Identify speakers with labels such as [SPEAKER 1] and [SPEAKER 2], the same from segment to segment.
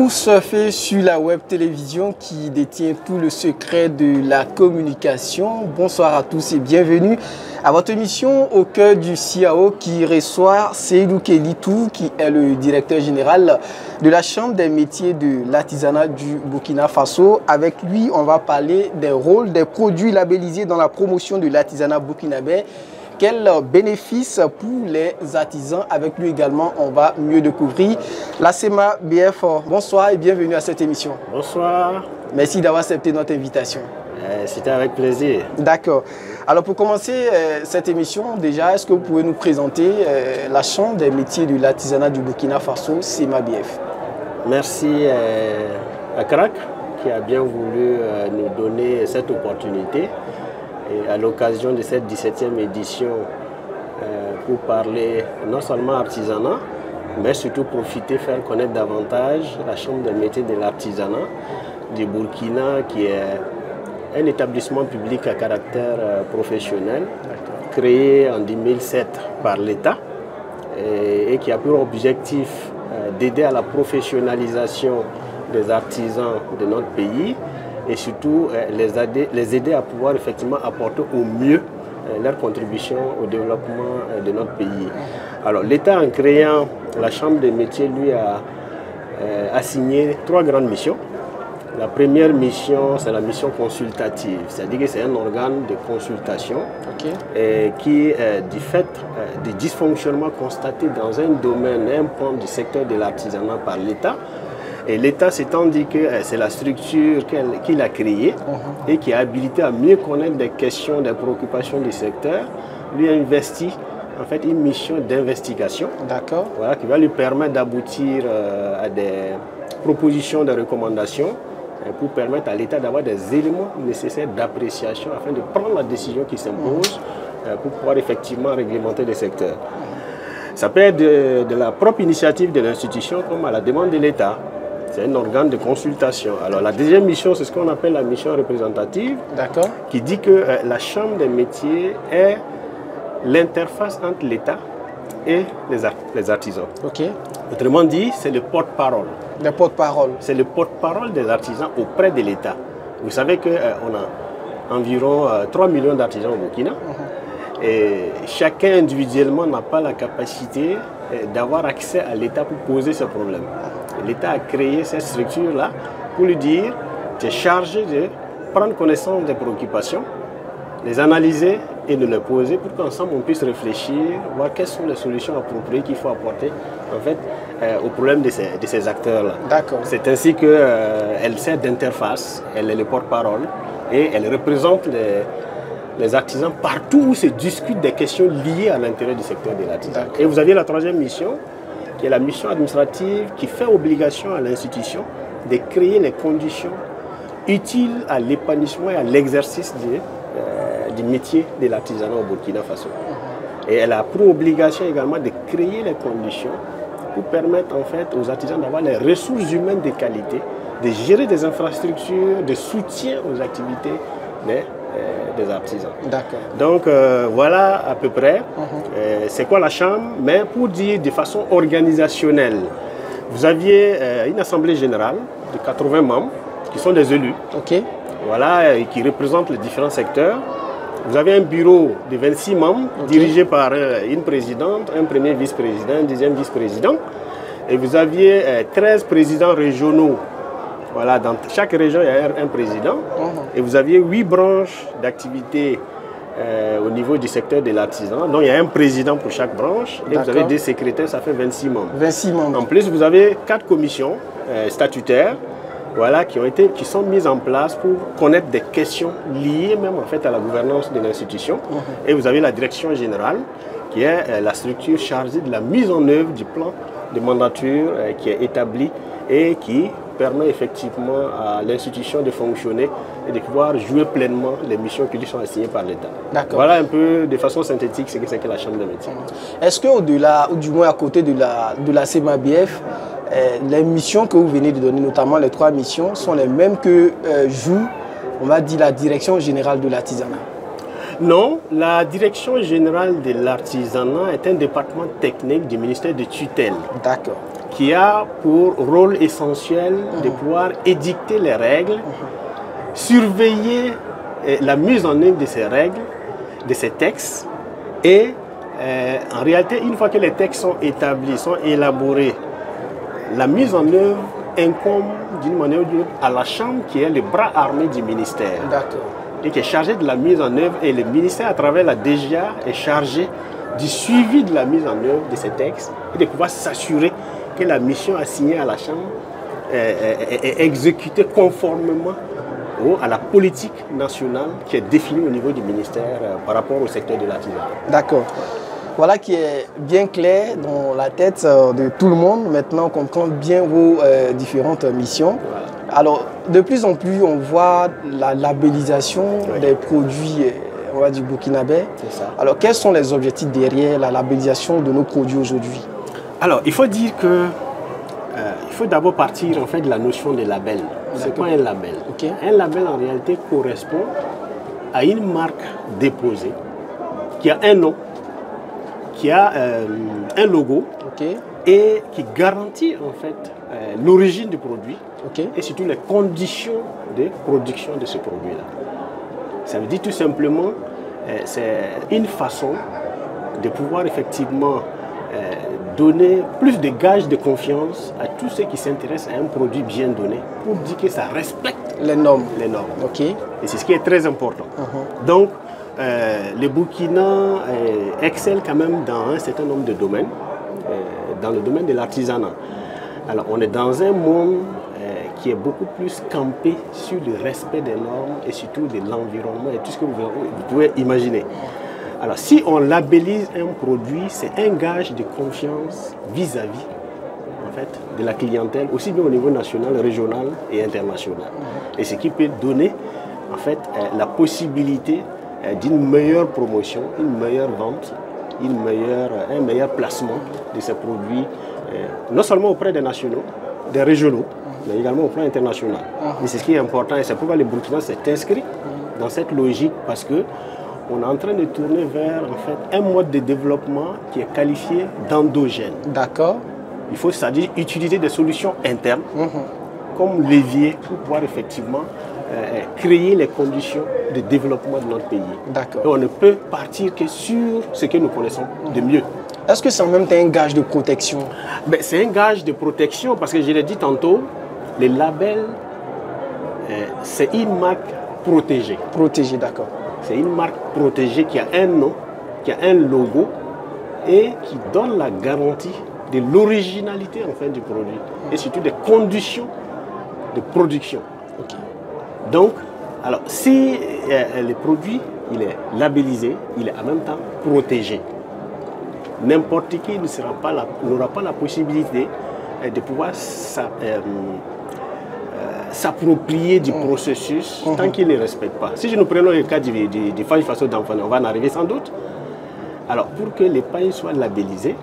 [SPEAKER 1] Vous surfez sur la web télévision qui détient tout le secret de la communication. Bonsoir à tous et bienvenue à votre émission au cœur du CIAO qui reçoit Seydou Kélitou qui est le directeur général de la Chambre des métiers de l'artisanat du Burkina Faso. Avec lui, on va parler des rôles des produits labellisés dans la promotion de l'artisanat burkinabé. Quels bénéfices pour les artisans? Avec lui également, on va mieux découvrir la CEMA-BF. Bonsoir et bienvenue à cette émission.
[SPEAKER 2] Bonsoir.
[SPEAKER 1] Merci d'avoir accepté notre invitation.
[SPEAKER 2] C'était avec plaisir.
[SPEAKER 1] D'accord. Alors pour commencer cette émission, déjà, est-ce que vous pouvez nous présenter la Chambre des métiers de l'artisanat du Burkina Faso, CEMA-BF?
[SPEAKER 2] Merci à CRAC qui a bien voulu nous donner cette opportunité. Et à l'occasion de cette 17e édition, pour parler non seulement artisanat, mais surtout profiter, faire connaître davantage la Chambre des métiers de l'artisanat du Burkina, qui est un établissement public à caractère professionnel, créé en 2007 par l'État et qui a pour objectif d'aider à la professionnalisation des artisans de notre pays et surtout les aider à pouvoir effectivement apporter au mieux leur contribution au développement de notre pays. Alors l'État, en créant la Chambre des métiers, lui a assigné 3 grandes missions. La première mission, c'est la mission consultative, c'est-à-dire que c'est un organe de consultation qui, du fait des dysfonctionnements constatés dans un domaine, un pan du secteur de l'artisanat par l'État, et l'État s'étant dit que c'est la structure qu'il a créée et qui a habilité à mieux connaître des questions, des préoccupations du secteur, lui a investi en fait une mission d'investigation qui va lui permettre d'aboutir à des propositions, des recommandations pour permettre à l'État d'avoir des éléments nécessaires d'appréciation afin de prendre la décision qui s'impose pour pouvoir effectivement réglementer le secteur. Ça peut être de la propre initiative de l'institution comme à la demande de l'État. C'est un organe de consultation. Alors la deuxième mission, c'est ce qu'on appelle la mission représentative, qui dit que la Chambre des métiers est l'interface entre l'État et les artisans. Autrement dit, c'est le porte-parole.
[SPEAKER 1] Le porte-parole.
[SPEAKER 2] C'est le porte-parole des artisans auprès de l'État. Vous savez qu'on a environ 3 millions d'artisans au Burkina. Et chacun individuellement n'a pas la capacité d'avoir accès à l'État pour poser ce problème. L'État a créé cette structure-là pour lui dire tu es chargé de prendre connaissance des préoccupations, les analyser et de les poser pour qu'ensemble on puisse réfléchir, voir quelles sont les solutions appropriées qu'il faut apporter en fait, au problème de ces acteurs-là. C'est ainsi qu'elle sert d'interface, elle est le porte-parole et elle représente les artisans partout où se discutent des questions liées à l'intérêt du secteur de l'artisanat. Et vous aviez la troisième mission, qui est la mission administrative, qui fait obligation à l'institution de créer les conditions utiles à l'épanouissement et à l'exercice du métier de l'artisanat au Burkina Faso. Et elle a pour obligation également de créer les conditions pour permettre en fait aux artisans d'avoir les ressources humaines de qualité, de gérer des infrastructures, de soutien aux activités des artisans. Donc voilà à peu près c'est quoi la Chambre, mais pour dire de façon organisationnelle, vous aviez une assemblée générale de 80 membres qui sont des élus, et qui représentent les différents secteurs. Vous avez un bureau de 26 membres dirigé par une présidente, un premier vice-président, un deuxième vice-président, et vous aviez 13 présidents régionaux. Voilà, dans chaque région, il y a un président. Et vous aviez 8 branches d'activité au niveau du secteur de l'artisanat. Donc, il y a un président pour chaque branche. Et vous avez des secrétaires, ça fait 26 membres.
[SPEAKER 1] 26 membres.
[SPEAKER 2] En plus, vous avez 4 commissions statutaires qui sont mises en place pour connaître des questions liées même en fait à la gouvernance de l'institution. Et vous avez la direction générale, qui est la structure chargée de la mise en œuvre du plan de mandature qui est établi et qui permet effectivement à l'institution de fonctionner et de pouvoir jouer pleinement les missions qui lui sont assignées par l'État. Voilà un peu de façon synthétique ce que c'est que la Chambre des métiers.
[SPEAKER 1] Est-ce qu'au-delà, ou du moins à côté de la CEMA-BF, les missions que vous venez de donner, notamment les 3 missions, sont les mêmes que joue, on va dire, la Direction générale de l'artisanat?
[SPEAKER 2] Non, la Direction générale de l'artisanat est un département technique du ministère de tutelle. qui a pour rôle essentiel de pouvoir édicter les règles, surveiller la mise en œuvre de ces règles, de ces textes, et en réalité, une fois que les textes sont établis, sont élaborés, la mise en œuvre incombe d'une manière ou d'une autre à la Chambre qui est le bras armé du ministère.
[SPEAKER 1] D'accord.
[SPEAKER 2] Et qui est chargé de la mise en œuvre, et le ministère à travers la DGA est chargé du suivi de la mise en œuvre de ces textes et de pouvoir s'assurer que la mission assignée à la Chambre est exécutée conformément à la politique nationale qui est définie au niveau du ministère par rapport au secteur de l'artisanat.
[SPEAKER 1] D'accord. Voilà qui est bien clair dans la tête de tout le monde. Maintenant, on comprend bien vos différentes missions.
[SPEAKER 2] Voilà.
[SPEAKER 1] Alors, de plus en plus, on voit la labellisation des produits on va dire burkinabé.
[SPEAKER 2] C'est ça.
[SPEAKER 1] Alors, quels sont les objectifs derrière la labellisation de nos produits aujourd'hui?
[SPEAKER 2] Alors, il faut dire que il faut d'abord partir en fait de la notion de label. C'est quoi un label?
[SPEAKER 1] Okay.
[SPEAKER 2] Un label en réalité correspond à une marque déposée qui a un nom, qui a un logo et qui garantit en fait l'origine du produit et surtout les conditions de production de ce produit-là. Ça veut dire tout simplement, c'est une façon de pouvoir effectivement donner plus de gages de confiance à tous ceux qui s'intéressent à un produit bien donné pour dire que ça respecte
[SPEAKER 1] les normes.
[SPEAKER 2] Et c'est ce qui est très important. Donc, le Burkina excelle quand même dans un certain nombre de domaines, dans le domaine de l'artisanat. Alors, on est dans un monde qui est beaucoup plus campé sur le respect des normes et surtout de l'environnement et tout ce que vous pouvez imaginer. Alors, si on labellise un produit, c'est un gage de confiance vis-à-vis en fait, de la clientèle, aussi bien au niveau national, régional et international. Et ce qui peut donner en fait, la possibilité d'une meilleure promotion, une meilleure vente, un meilleur placement de ces produits, non seulement auprès des nationaux, des régionaux, mais également au plan international. Et c'est ce qui est important, et c'est pourquoi le Burkina s'est inscrit dans cette logique, parce que on est en train de tourner vers en fait, un mode de développement qui est qualifié d'endogène.
[SPEAKER 1] D'accord.
[SPEAKER 2] Il faut, c'est-à-dire utiliser des solutions internes comme levier pour pouvoir effectivement créer les conditions de développement de notre pays.
[SPEAKER 1] D'accord.
[SPEAKER 2] Et on ne peut partir que sur ce que nous connaissons de mieux.
[SPEAKER 1] Est-ce que c'est en même temps un gage de protection?
[SPEAKER 2] Ben, c'est un gage de protection parce que je l'ai dit tantôt, les labels, c'est une marque protégée.
[SPEAKER 1] Protégée, d'accord.
[SPEAKER 2] C'est une marque protégée qui a un nom, qui a un logo et qui donne la garantie de l'originalité en fait, du produit et surtout des conditions de production. Donc, alors, si le produit il est labellisé, il est en même temps protégé, n'importe qui n'aura pas la possibilité de pouvoir s'approprier du processus tant qu'il ne respecte pas. Si nous prenons le cas du pain façon d'enfant, on va en arriver sans doute. Alors, pour que le pain soit labellisé,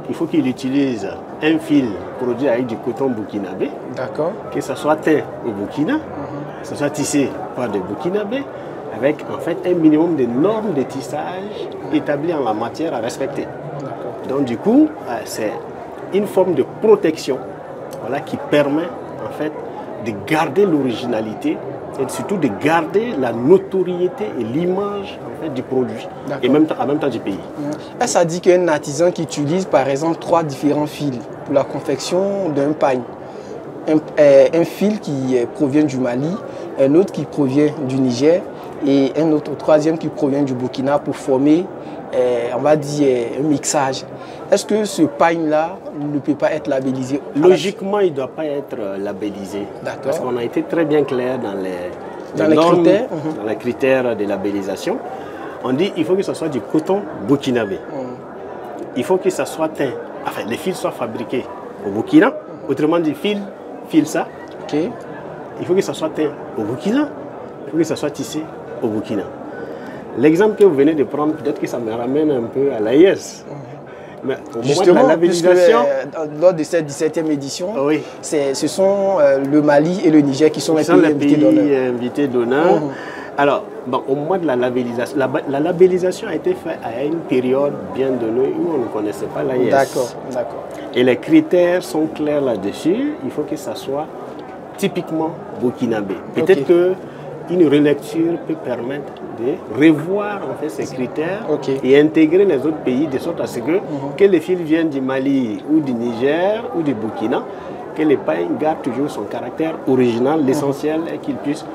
[SPEAKER 2] il faut qu'il utilise un fil produit avec du coton burkinabé, que ce soit teint au Burkina, que ce soit tissé par des burkinabés, avec en fait un minimum de normes de tissage établies en la matière à respecter. Donc du coup, c'est une forme de protection qui permet en fait de garder l'originalité et surtout de garder la notoriété et l'image en fait, du produit et en même temps du pays.
[SPEAKER 1] Ça dit qu'un artisan qui utilise par exemple 3 différents fils pour la confection d'un pagne, un fil qui provient du Mali, un autre qui provient du Niger et un autre troisième qui provient du Burkina pour former, on va dire, un mixage. Est-ce que ce pagne-là ne peut pas être labellisé?
[SPEAKER 2] Logiquement, il ne doit pas être labellisé. Parce qu'on a été très bien clair dans les normes, dans les critères de labellisation. On dit qu'il faut que ce soit du coton burkinabé. Il faut que ça soit teint. Enfin, les fils soient fabriqués au Burkina. Autrement dit, fil ça. Il faut que ça soit teint au Burkina. Il faut que ça soit tissé au Burkina. L'exemple que vous venez de prendre, peut-être que ça me ramène un peu à l'AIS. Mais au
[SPEAKER 1] justement,
[SPEAKER 2] moment de la labellisation,
[SPEAKER 1] lors de cette 17e édition, ce sont le Mali et le Niger qui sont les pays invités d'honneur.
[SPEAKER 2] Alors, bon, au moment de la labellisation, la labellisation a été faite à une période bien donnée où on ne connaissait pas l'AIS.
[SPEAKER 1] D'accord, d'accord.
[SPEAKER 2] Et les critères sont clairs là-dessus. Il faut que ça soit typiquement burkinabé. Peut-être qu'une relecture peut permettre de revoir en fait ces critères et intégrer les autres pays de sorte à ce que les fils viennent du Mali ou du Niger ou du Burkina, que les pains gardent toujours son caractère original. L'essentiel est qu'ils puissent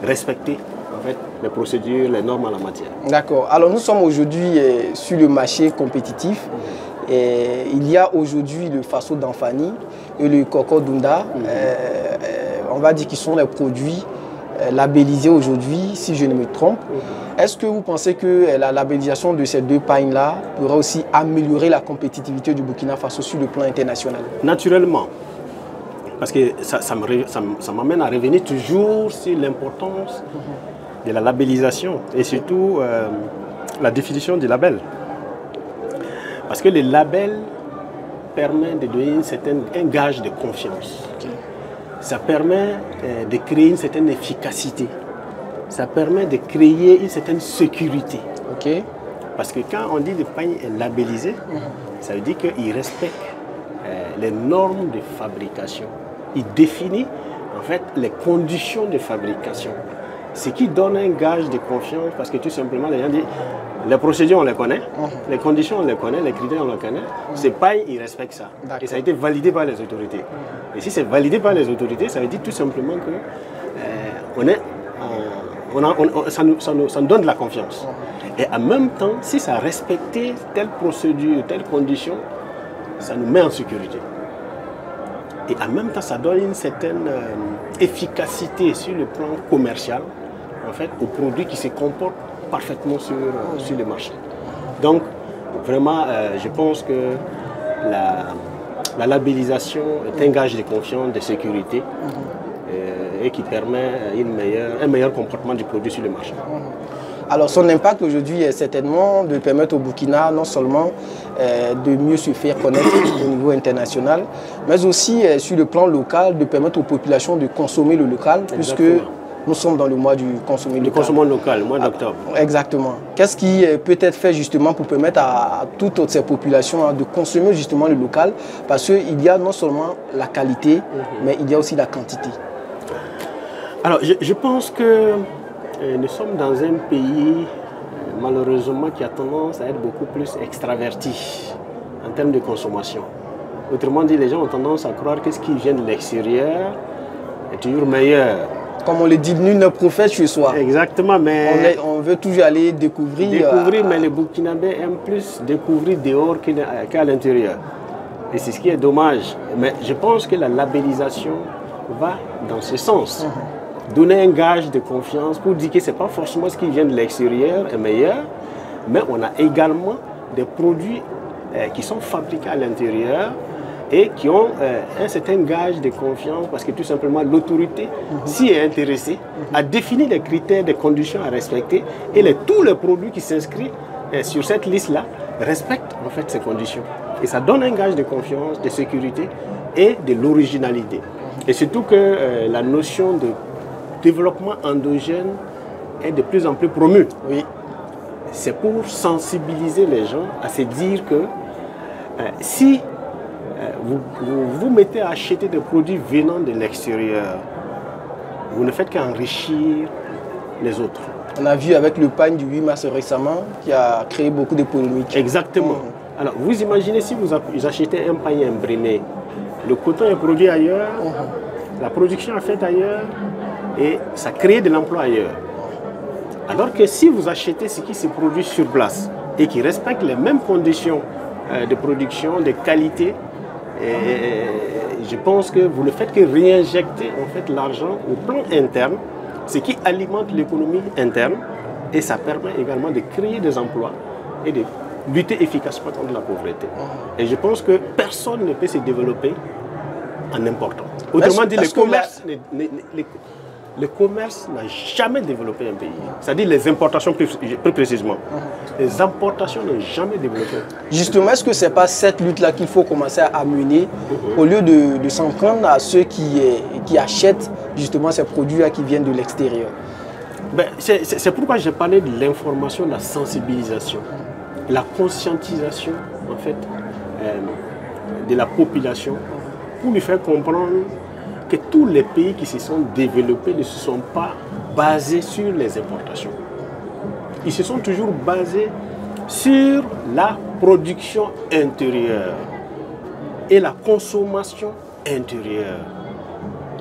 [SPEAKER 2] respecter en fait les procédures, les normes en la matière.
[SPEAKER 1] D'accord. Alors nous sommes aujourd'hui sur le marché compétitif. Et il y a aujourd'hui le Faso d'Anfani et le Coco Dunda. On va dire qu'ils sont les produits labellisés aujourd'hui, si je ne me trompe. Est-ce que vous pensez que la labellisation de ces deux pains-là pourrait aussi améliorer la compétitivité du Burkina Faso sur le plan international?
[SPEAKER 2] Naturellement. Parce que ça m'amène à revenir toujours sur l'importance de la labellisation et surtout la définition du label. Parce que le label permet de donner un gage de confiance. Ça permet de créer une certaine efficacité. Ça permet de créer une certaine sécurité. Parce que quand on dit que le pain est labellisé, ça veut dire qu'il respecte les normes de fabrication. Il définit en fait les conditions de fabrication. Ce qui donne un gage de confiance parce que tout simplement les gens disent les procédures on les connaît, les conditions on les connaît, les critères on les connaît. Ce pain il respecte ça. Et ça a été validé par les autorités. Et si c'est validé par les autorités, ça veut dire tout simplement que ça nous donne de la confiance. Et en même temps, si ça a respecté telle procédure, telle condition, ça nous met en sécurité. Et en même temps, ça donne une certaine efficacité sur le plan commercial, en fait, aux produits qui se comportent parfaitement sur le marché. Donc, vraiment, je pense que la labellisation est un gage de confiance, de sécurité, et qui permet un meilleur comportement du produit sur le marché.
[SPEAKER 1] Alors son impact aujourd'hui est certainement de permettre au Burkina non seulement de mieux se faire connaître au niveau international, mais aussi sur le plan local de permettre aux populations de consommer le local. Exactement. Puisque nous sommes dans le mois du consommer local.
[SPEAKER 2] Le consommation local, le mois d'octobre.
[SPEAKER 1] Exactement. Qu'est-ce qui peut être fait justement pour permettre à toutes ces populations de consommer justement le local? Parce qu'il y a non seulement la qualité, mais il y a aussi la quantité.
[SPEAKER 2] Alors je pense que nous sommes dans un pays, malheureusement, qui a tendance à être beaucoup plus extraverti en termes de consommation. Autrement dit, les gens ont tendance à croire que ce qui vient de l'extérieur est toujours meilleur.
[SPEAKER 1] Comme on le dit, nul ne prophète chez soi.
[SPEAKER 2] Exactement, mais...
[SPEAKER 1] On veut toujours aller découvrir...
[SPEAKER 2] mais les Burkinabés aiment plus découvrir dehors qu'à l'intérieur. Et c'est ce qui est dommage. Mais je pense que la labellisation va dans ce sens. Donner un gage de confiance pour dire que ce n'est pas forcément ce qui vient de l'extérieur est meilleur, mais on a également des produits qui sont fabriqués à l'intérieur et qui ont un certain gage de confiance parce que tout simplement l'autorité s'y est intéressée, a défini les critères, des conditions à respecter et tous les produits qui s'inscrivent sur cette liste-là respectent en fait ces conditions. Et ça donne un gage de confiance, de sécurité et de l'originalité. Et surtout que la notion de développement endogène est de plus en plus promu.
[SPEAKER 1] Oui.
[SPEAKER 2] C'est pour sensibiliser les gens à se dire que si vous vous mettez à acheter des produits venant de l'extérieur, vous ne faites qu'enrichir les autres.
[SPEAKER 1] On a vu avec le pain du 8 mars récemment qui a créé beaucoup de polémiques.
[SPEAKER 2] Exactement. Alors vous imaginez si vous achetez un pain imprimé, le coton est produit ailleurs, la production est faite ailleurs, et ça crée de l'emploi ailleurs. Alors que si vous achetez ce qui se produit sur place et qui respecte les mêmes conditions de production, de qualité, je pense que vous ne faites que réinjecter en fait l'argent au plan interne, ce qui alimente l'économie interne et ça permet également de créer des emplois et de lutter efficacement contre la pauvreté. Et je pense que personne ne peut se développer en important. Autrement dit, le commerce n'a jamais développé un pays. C'est-à-dire les importations plus précisément. Les importations n'ont jamais développé.
[SPEAKER 1] Justement, est-ce que ce n'est pas cette lutte-là qu'il faut commencer à mener au lieu de s'en prendre à ceux qui achètent justement ces produits-là qui viennent de l'extérieur?
[SPEAKER 2] Ben, c'est pourquoi j'ai parlé de l'information, de la sensibilisation, la conscientisation en fait de la population pour lui faire comprendre que tous les pays qui se sont développés ne se sont pas basés sur les importations. Ils se sont toujours basés sur la production intérieure et la consommation intérieure.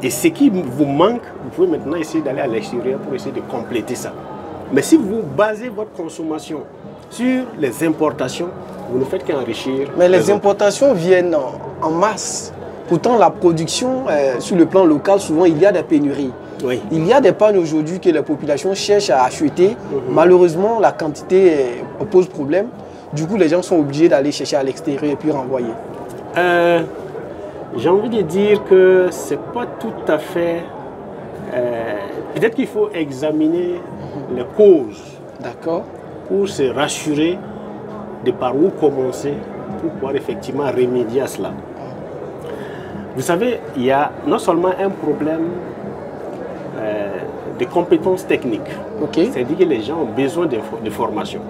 [SPEAKER 2] Et ce qui vous manque, vous pouvez maintenant essayer d'aller à l'extérieur pour essayer de compléter ça. Mais si vous basez votre consommation sur les importations, vous ne faites qu'enrichir.
[SPEAKER 1] Mais les importations viennent en masse. Pourtant, la production, sur le plan local, souvent, il y a des pénuries.
[SPEAKER 2] Oui.
[SPEAKER 1] Il y a des pannes aujourd'hui que la population cherche à acheter. Malheureusement, la quantité pose problème. Du coup, les gens sont obligés d'aller chercher à l'extérieur et puis renvoyer.
[SPEAKER 2] J'ai envie de dire que ce n'est pas tout à fait... Peut-être qu'il faut examiner les causes.
[SPEAKER 1] D'accord.
[SPEAKER 2] Pour se rassurer de par où commencer pour pouvoir effectivement remédier à cela. Vous savez, il y a non seulement un problème de compétences techniques, c'est-à-dire que les gens ont besoin de formation.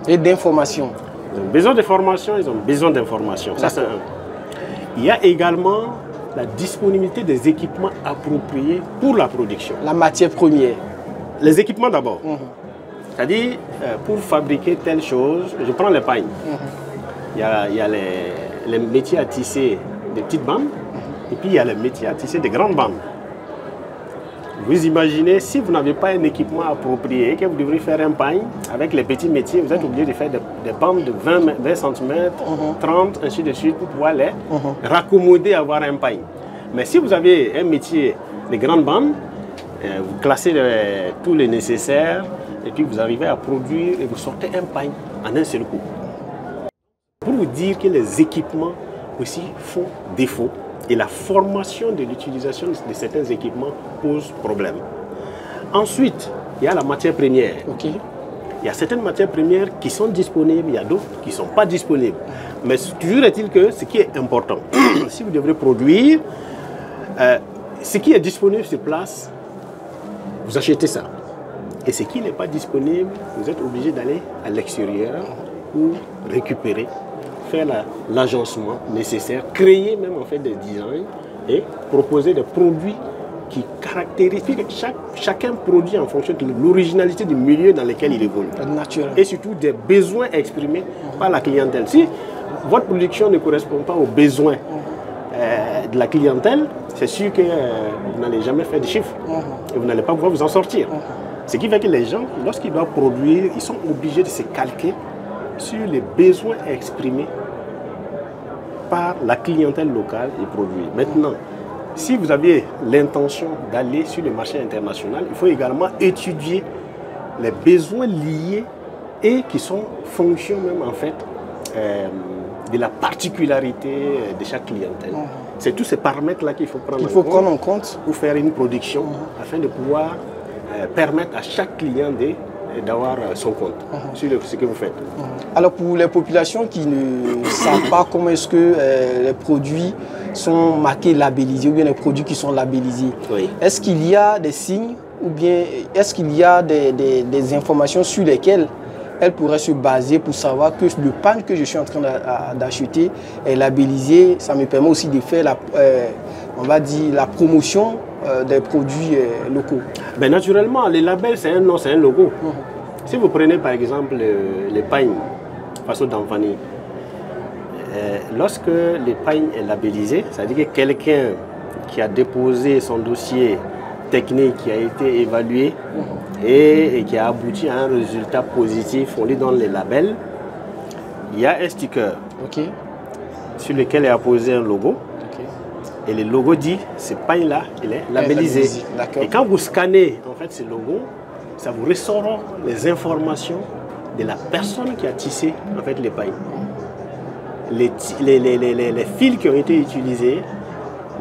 [SPEAKER 1] Et d'information.
[SPEAKER 2] Ils ont besoin de formation, ils ont besoin d'information. Ça, c'est un. Il y a également la disponibilité des équipements appropriés pour la production.
[SPEAKER 1] La matière première.
[SPEAKER 2] Les équipements d'abord. C'est-à-dire, pour fabriquer telle chose, je prends les pailles. Il y a les métiers à tisser des petites bandes, et puis il y a les métiers à tisser des grandes bandes. Vous imaginez, si vous n'avez pas un équipement approprié, que vous devrez faire un paille avec les petits métiers, vous êtes obligé de faire des bandes de 20 cm, 30, ainsi de suite, pour pouvoir les raccommoder à avoir un paille. Mais si vous avez un métier de grandes bandes, vous classez tout le nécessaire, et puis vous arrivez à produire et vous sortez un pain en un seul coup. Pour vous dire que les équipements aussi font défaut et la formation de l'utilisation de certains équipements pose problème. Ensuite, il y a la matière première. Il y a certaines matières premières qui sont disponibles, il y a d'autres qui ne sont pas disponibles. Mais toujours est-il que ce qui est important, si vous devrez produire, ce qui est disponible sur place, vous achetez ça. Et ce qui n'est pas disponible, vous êtes obligé d'aller à l'extérieur pour récupérer, faire l'agencement nécessaire, créer même en fait des designs et proposer des produits qui caractérisent, chacun produit en fonction de l'originalité du milieu dans lequel il évolue.
[SPEAKER 1] Naturel.
[SPEAKER 2] Et surtout des besoins exprimés par la clientèle. Si votre production ne correspond pas aux besoins de la clientèle, c'est sûr que vous n'allez jamais faire de chiffres et vous n'allez pas pouvoir vous en sortir. Ce qui fait que les gens, lorsqu'ils doivent produire, ils sont obligés de se calquer sur les besoins exprimés par la clientèle locale et produire. Maintenant, si vous avez l'intention d'aller sur le marché international, il faut également étudier les besoins liés et qui sont fonction même en fait de la particularité de chaque clientèle. C'est tous ces paramètres-là qu'il faut prendre en compte pour faire une production afin de pouvoir permettre à chaque client d'avoir son compte sur ce que vous faites.
[SPEAKER 1] Alors pour les populations qui ne savent pas comment est-ce que les produits sont marqués labellisés ou bien les produits qui sont labellisés, est-ce qu'il y a des signes ou bien est-ce qu'il y a des informations sur lesquelles elle pourrait se baser pour savoir que le pan que je suis en train d'acheter est labellisé? Ça me permet aussi de faire on va dire, la promotion des produits locaux. Ben
[SPEAKER 2] naturellement, les labels, c'est un nom, c'est un logo. Si vous prenez par exemple les pains façon d'Anfani, lorsque le pain est labellisé, c'est-à-dire que quelqu'un qui a déposé son dossier technique, qui a été évalué et qui a abouti à un résultat positif, on lui donne les labels. Il y a un sticker sur lequel est apposé un logo. Et le logo dit, ce pain-là, il est labellisé. Et quand vous scannez en fait ce logo, ça vous ressort les informations de la personne qui a tissé en fait les pains. Les fils qui ont été utilisés,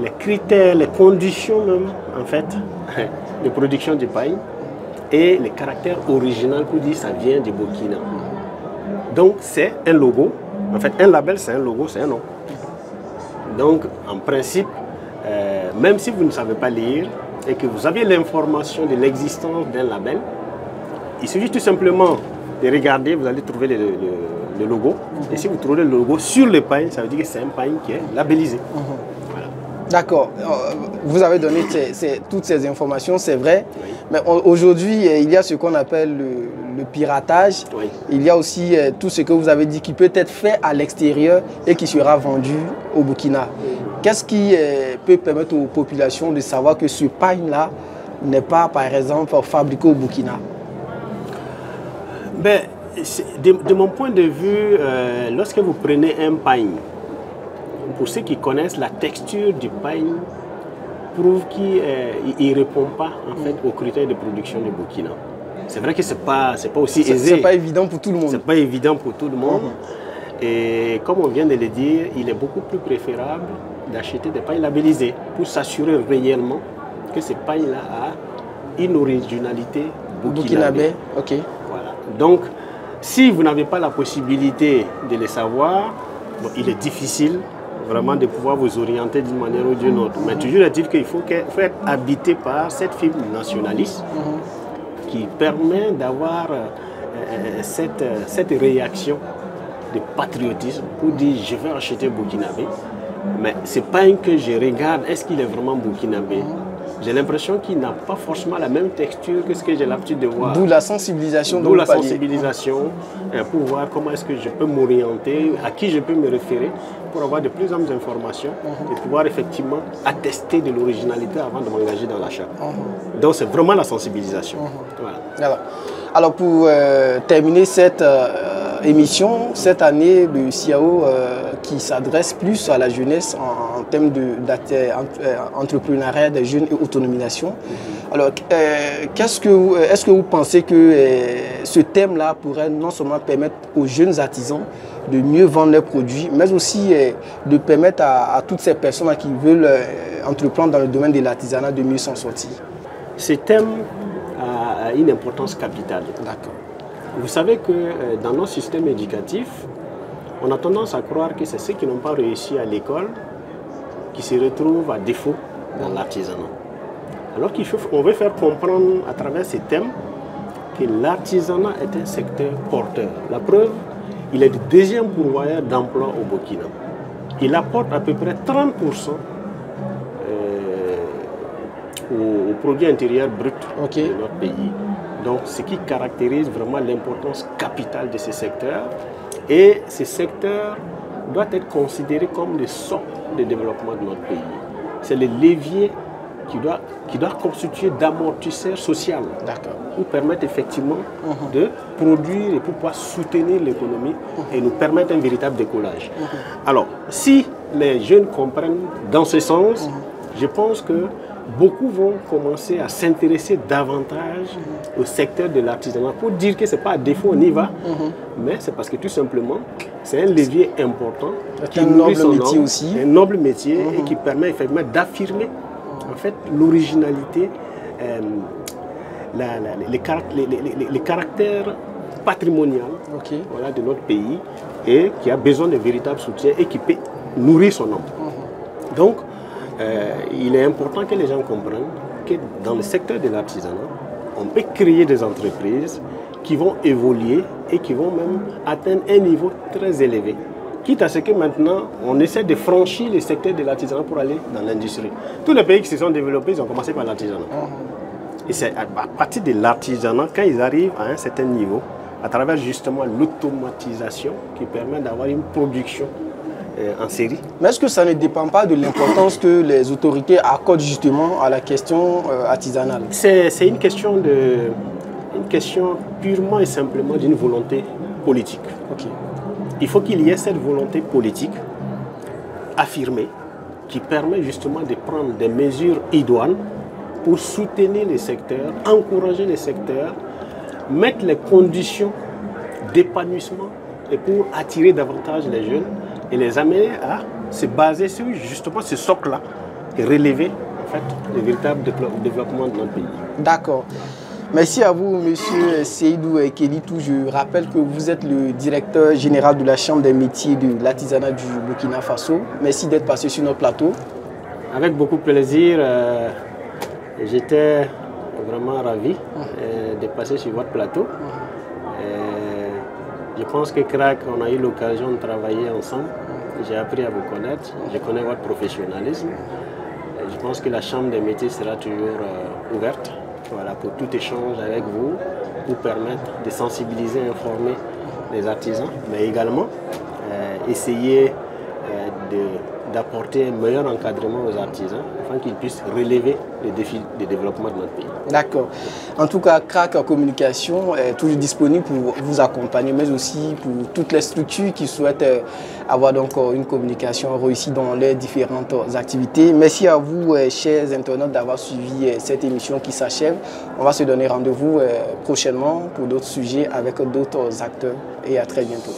[SPEAKER 2] les critères, les conditions même en fait de production du pain et les caractères originaux pour dire ça vient du Burkina. Donc c'est un logo. En fait, un label, c'est un logo, c'est un nom. Donc, en principe, même si vous ne savez pas lire et que vous avez l'information de l'existence d'un label, il suffit tout simplement de regarder, vous allez trouver le logo. Et si vous trouvez le logo sur le pain, ça veut dire que c'est un pain qui est labellisé. Voilà.
[SPEAKER 1] D'accord. Vous avez donné toutes ces informations, c'est vrai. Oui. Mais aujourd'hui, il y a ce qu'on appelle le piratage. Oui. Il y a aussi tout ce que vous avez dit qui peut être fait à l'extérieur et qui sera vendu au Burkina. Qu'est-ce qui peut permettre aux populations de savoir que ce pain-là n'est pas, par exemple, fabriqué au Burkina?
[SPEAKER 2] Ben, de mon point de vue, lorsque vous prenez un pain, pour ceux qui connaissent la texture du pain, prouve qu'il ne répond pas en fait, aux critères de production du Burkina. C'est vrai que ce n'est pas aussi aisé.
[SPEAKER 1] Ce n'est pas évident pour tout le monde.
[SPEAKER 2] Ce n'est pas évident pour tout le monde. Et comme on vient de le dire, il est beaucoup plus préférable d'acheter des pains labellisés pour s'assurer réellement que ce pain-là a une originalité burkinabé.
[SPEAKER 1] Ok.
[SPEAKER 2] Voilà. Donc, si vous n'avez pas la possibilité de le savoir, bon, il est difficile vraiment de pouvoir vous orienter d'une manière ou d'une autre. Mais toujours est-il qu'il faut être habité par cette fibre nationaliste qui permet d'avoir cette réaction de patriotisme pour dire je vais acheter burkinabé, mais ce pain que je regarde, est-ce qu'il est vraiment burkinabé? J'ai l'impression qu'il n'a pas forcément la même texture que ce que j'ai l'habitude de voir.
[SPEAKER 1] D'où la sensibilisation.
[SPEAKER 2] D'où la sensibilisation pour voir comment est-ce que je peux m'orienter, à qui je peux me référer pour avoir de plus en plus d'informations et pouvoir effectivement attester de l'originalité avant de m'engager dans l'achat. Donc c'est vraiment la sensibilisation.
[SPEAKER 1] Voilà. Alors pour terminer cette émission, cette année de CIAO qui s'adresse plus à la jeunesse en termes d'entrepreneuriat des jeunes et autonomisation. Alors, est-ce que vous pensez que ce thème-là pourrait non seulement permettre aux jeunes artisans de mieux vendre leurs produits, mais aussi de permettre à toutes ces personnes qui veulent entreprendre dans le domaine de l'artisanat de mieux s'en sortir?
[SPEAKER 2] Ce thème a une importance capitale.
[SPEAKER 1] D'accord.
[SPEAKER 2] Vous savez que dans nos systèmes éducatifs, on a tendance à croire que c'est ceux qui n'ont pas réussi à l'école qui se retrouvent à défaut dans l'artisanat. Alors qu'on veut faire comprendre à travers ces thèmes que l'artisanat est un secteur porteur. La preuve, il est le deuxième pourvoyeur d'emploi au Burkina. Il apporte à peu près 30% au produit intérieur brut de notre pays. Donc, ce qui caractérise vraiment l'importance capitale de ce secteur. Et ce secteur doit être considéré comme le socle de développement de notre pays. C'est le levier qui doit constituer d'amortisseur social pour permettre effectivement de produire et pour pouvoir soutenir l'économie et nous permettre un véritable décollage. Alors, si les jeunes comprennent dans ce sens, je pense que beaucoup vont commencer à s'intéresser davantage au secteur de l'artisanat pour dire que ce n'est pas à défaut, on y va, mais c'est parce que tout simplement, c'est un levier important qui nourrit son métier aussi. Un noble métier et qui permet effectivement d'affirmer en fait l'originalité, les caractères patrimonial voilà, de notre pays et qui a besoin de véritables soutiens et qui peut nourrir son homme. Donc, il est important que les gens comprennent que dans le secteur de l'artisanat, on peut créer des entreprises qui vont évoluer et qui vont même atteindre un niveau très élevé. Quitte à ce que maintenant, on essaie de franchir le secteur de l'artisanat pour aller dans l'industrie. Tous les pays qui se sont développés, ils ont commencé par l'artisanat. Et c'est à partir de l'artisanat, quand ils arrivent à un certain niveau, à travers justement l'automatisation qui permet d'avoir une production en série.
[SPEAKER 1] Mais est-ce que ça ne dépend pas de l'importance que les autorités accordent justement à la question artisanale?
[SPEAKER 2] C'est une question purement et simplement d'une volonté politique. Il faut qu'il y ait cette volonté politique affirmée qui permet justement de prendre des mesures idoines pour soutenir les secteurs, encourager les secteurs, mettre les conditions d'épanouissement et pour attirer davantage les jeunes et les amener à se baser sur justement ce socle-là et relever en fait, le véritable développement de notre pays.
[SPEAKER 1] D'accord. Merci à vous, monsieur Seydou Kelitou. Je rappelle que vous êtes le directeur général de la Chambre des métiers de l'artisanat du Burkina Faso. Merci d'être passé sur notre plateau.
[SPEAKER 2] Avec beaucoup de plaisir. J'étais vraiment ravi de passer sur votre plateau. Je pense que CRAC, on a eu l'occasion de travailler ensemble. J'ai appris à vous connaître, je connais votre professionnalisme. Je pense que la Chambre des métiers sera toujours ouverte, voilà, pour tout échange avec vous, pour permettre de sensibiliser et informer les artisans, mais également essayer d'apporter un meilleur encadrement aux artisans afin qu'ils puissent relever les défis de développement de notre pays.
[SPEAKER 1] D'accord. En tout cas, CRAC Communication est toujours disponible pour vous accompagner, mais aussi pour toutes les structures qui souhaitent avoir donc une communication réussie dans les différentes activités. Merci à vous, chers internautes, d'avoir suivi cette émission qui s'achève. On va se donner rendez-vous prochainement pour d'autres sujets avec d'autres acteurs et à très bientôt.